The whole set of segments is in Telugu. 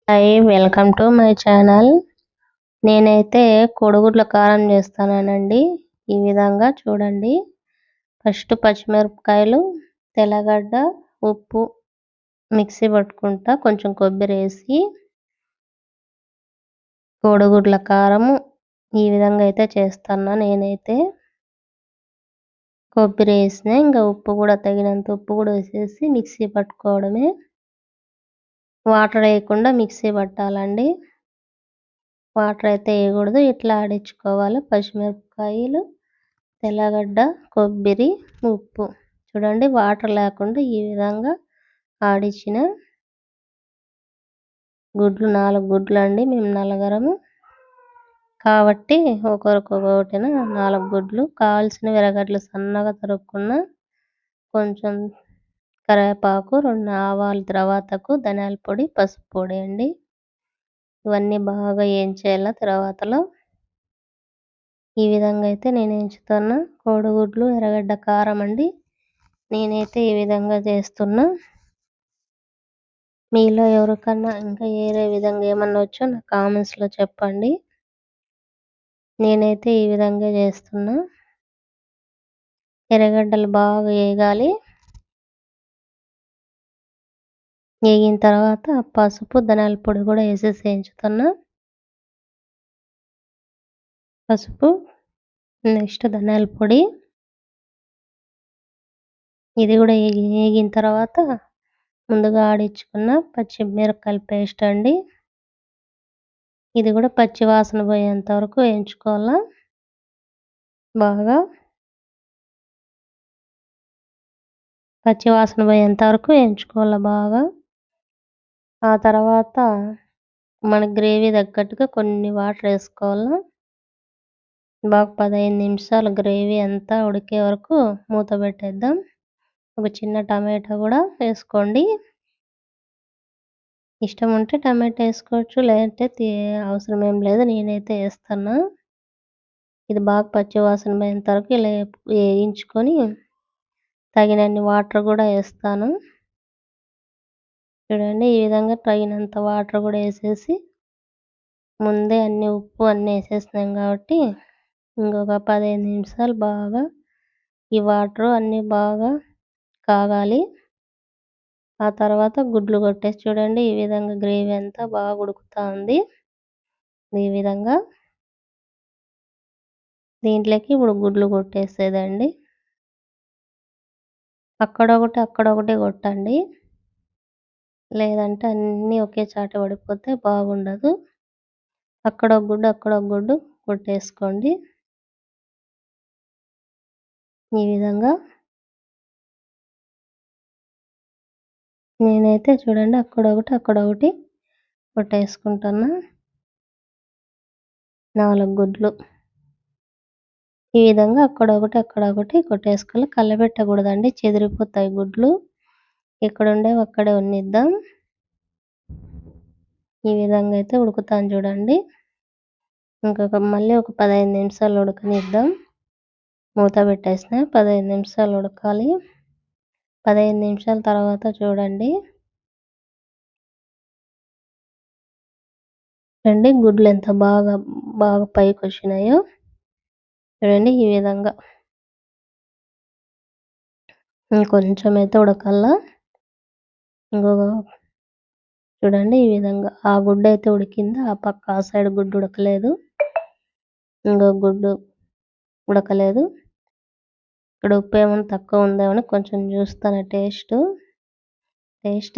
Hi welcome to my channel. నేనైతే కోడిగుడ్ల కారం చేస్తానండి. ఈ విధంగా చూడండి. ఫస్ట్ పచ్చిమిరపకాయలు, తెల్లగడ్డ, ఉప్పు మిక్సీ పట్టుకుంటా, కొంచెం కొబ్బరి వేసి కోడిగుడ్ల కారము ఈ విధంగా అయితే చేస్తాను. నేనైతే కొబ్బరి వేసిన, ఇంకా ఉప్పు కూడా తగినంత ఉప్పు కూడా వేసేసి మిక్సీ పట్టుకోవడమే. వాటర్ వేయకుండా మిక్సీ పట్టాలండి. వాటర్ అయితే వేయకూడదు. ఇట్లా ఆడించుకోవాలి. పచ్చిమిరపకాయలు, తెల్లగడ్డ, కొబ్బరి, ఉప్పు చూడండి. వాటర్ లేకుండా ఈ విధంగా ఆడించిన గుడ్లు 4 గుడ్లు అండి. మేము నలుగురము కాబట్టి ఒకరికొకటిన 4 గుడ్లు. కావాల్సిన ఎర్రగడ్డలు సన్నగా తరుక్కున్న, కొంచెం కరివేపాకు, 2 ఆవాలు, తర్వాతకు ధనియాల పొడి, పసుపు పొడి అండి. ఇవన్నీ బాగా వేయించేయాల. తర్వాతలో ఈ విధంగా అయితే నేను ఎంచుతున్నా. కోడిగుడ్లు, ఎర్రగడ్డ కారం అండి. నేనైతే ఈ విధంగా చేస్తున్నా. మీలో ఎవరికన్నా ఇంకా వేరే విధంగా ఏమన్నా వచ్చో నా కామెంట్స్లో చెప్పండి. నేనైతే ఈ విధంగా చేస్తున్నా. ఎర్రగడ్డలు బాగా వేగాలి. వేగిన తర్వాత పసుపు, ధనియాల పొడి కూడా వేసేసి వేయించుతున్నా. పసుపు, నెక్స్ట్ ధనియాల పొడి, ఇది కూడా వేగిన తర్వాత ముందుగా ఆడించుకున్న పచ్చిమిరపకాయల పేస్ట్ అండి. ఇది కూడా పచ్చి వాసన పోయేంత వరకు వేయించుకోవాలా. బాగా పచ్చి వాసన పోయేంత వరకు వేయించుకోవాలా బాగా. ఆ తర్వాత మన గ్రేవీ తగ్గట్టుగా కొన్ని వాటర్ వేసుకోవాలా. బాగా 15 నిమిషాలు గ్రేవీ అంతా ఉడికే వరకు మూత పెట్టేద్దాం. ఒక చిన్న టమాటా కూడా వేసుకోండి. ఇష్టం ఉంటే టమాటా వేసుకోవచ్చు, లేదంటే అవసరం ఏం లేదు. నేనైతే వేస్తున్నా. ఇది బాగా పచ్చి వాసన పోయేంత వరకు ఇలా వేయించుకొని తగినన్ని వాటర్ కూడా వేస్తాను. చూడండి, ఈ విధంగా తగినంత వాటర్ కూడా వేసేసి, ముందే అన్ని ఉప్పు అన్నీ వేసేసినాం కాబట్టి ఇంకొక 15 నిమిషాలు బాగా ఈ వాటర్ అన్నీ బాగా కాగాలి. ఆ తర్వాత గుడ్లు కొట్టేసి చూడండి, ఈ విధంగా గ్రేవీ అంతా బాగా ఉడుకుతూ ఉంది. ఈ విధంగా దీంట్లోకి ఇప్పుడు గుడ్లు కొట్టేసేదండి. అక్కడొకటి కొట్టండి, లేదంటే అన్నీ ఒకే చాట పడిపోతే బాగుండదు. అక్కడొక గుడ్డు కొట్టేసుకోండి. ఈ విధంగా నేనైతే చూడండి అక్కడొకటి కొట్టేసుకుంటున్నా. 4 గుడ్లు ఈ విధంగా అక్కడొకటి కొట్టేసుకోవాలి. కలబెట్టకూడదండి, చెదిరిపోతాయి గుడ్లు. ఎక్కడుండేవి అక్కడే ఉన్నిద్దాం. ఈ విధంగా అయితే ఉడుకుతాను చూడండి. మళ్ళీ ఒక 15 నిమిషాలు ఉడకనిద్దాం. మూత పెట్టేసిన 15 నిమిషాలు ఉడకాలి. 15 నిమిషాల తర్వాత చూడండి గుడ్లు ఎంత బాగా పైకి వచ్చినాయో. చూడండి, ఈ విధంగా ఇంకొంచెం అయితే ఉడకల్లా. చూడండి, ఈ విధంగా ఆ గుడ్డు అయితే ఉడికింది. ఆ పక్క ఆ సైడ్ గుడ్డు ఉడకలేదు. ఇంకొక గుడ్డు ఉడకలేదు. ఇక్కడ ఉప్పు ఏమైనా తక్కువ ఉందేమని కొంచెం చూస్తాను. టేస్ట్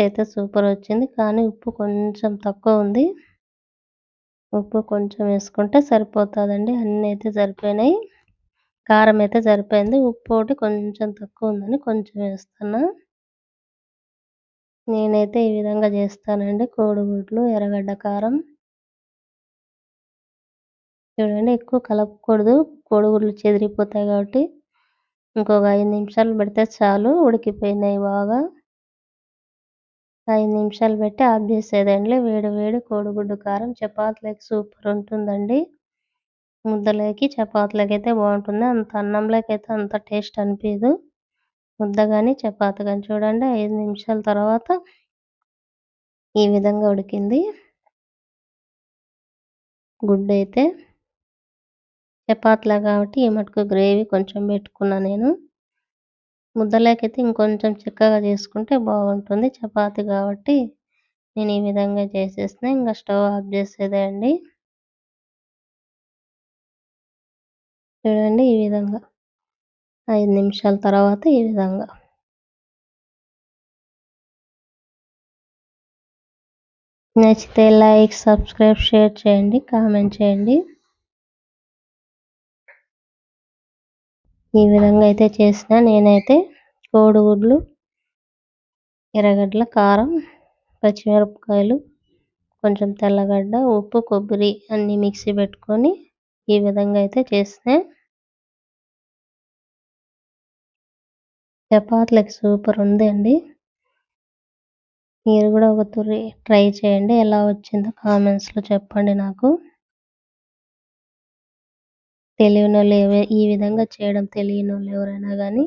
అయితే సూపర్ వచ్చింది, కానీ ఉప్పు కొంచెం తక్కువ ఉంది. ఉప్పు కొంచెం వేసుకుంటే సరిపోతుందండి. అన్నీ అయితే సరిపోయినాయి. కారం అయితే సరిపోయింది. ఉప్పు ఒకటి కొంచెం తక్కువ ఉందని కొంచెం వేస్తున్నా. నేనైతే ఈ విధంగా చేస్తానండి కోడిగుడ్లు, ఎర్రగడ్డ కారం. చూడండి, ఎక్కువ కలపకూడదు, కోడిగుడ్లు చెదిరిపోతాయి కాబట్టి. ఇంకొక 5 నిమిషాలు పెడితే చాలు, ఉడికిపోయినాయి బాగా. 5 నిమిషాలు పెట్టి ఆఫ్ చేసేదండి. వేడి కోడిగుడ్డు కారం చపాతీలకి సూపర్ ఉంటుందండి. ముద్దలోకి, చపాతీలకి అయితే బాగుంటుంది. అంత అన్నంలోకి అయితే అంత టేస్ట్ అనిపించదు. ముద్ద కానీ చపాతీ కానీ. చూడండి, 5 నిమిషాల తర్వాత ఈ విధంగా ఉడికింది. గుడ్డు అయితే చపాతీలా కాబట్టి ఈ మటుకు గ్రేవీ కొంచెం పెట్టుకున్నా నేను. ముద్దలేకైతే ఇంకొంచెం చిక్కగా చేసుకుంటే బాగుంటుంది. చపాతీ కాబట్టి నేను ఈ విధంగా చేసేసిన. ఇంకా స్టవ్ ఆఫ్ చేసేదే అండి. చూడండి ఈ విధంగా 5 నిమిషాల తర్వాత ఈ విధంగా. నచ్చితే లైక్, సబ్స్క్రైబ్, షేర్ చేయండి, కామెంట్ చేయండి. ఈ విధంగా అయితే చేసిన నేనైతే కోడిగుడ్లు, ఎర్రగడ్డల కారం, పచ్చిమిరపకాయలు, కొంచెం తెల్లగడ్డ, ఉప్పు, కొబ్బరి అన్నీ మిక్సీ పెట్టుకొని ఈ విధంగా అయితే చేసిన. చపాతీలకి సూపర్ ఉంది అండి. మీరు కూడా ఒక తురి ట్రై చేయండి. ఎలా వచ్చిందో కామెంట్స్లో చెప్పండి నాకు. తెలియనోళ్ళు ఈ విధంగా చేయడం తెలియనోళ్ళు ఎవరైనా కానీ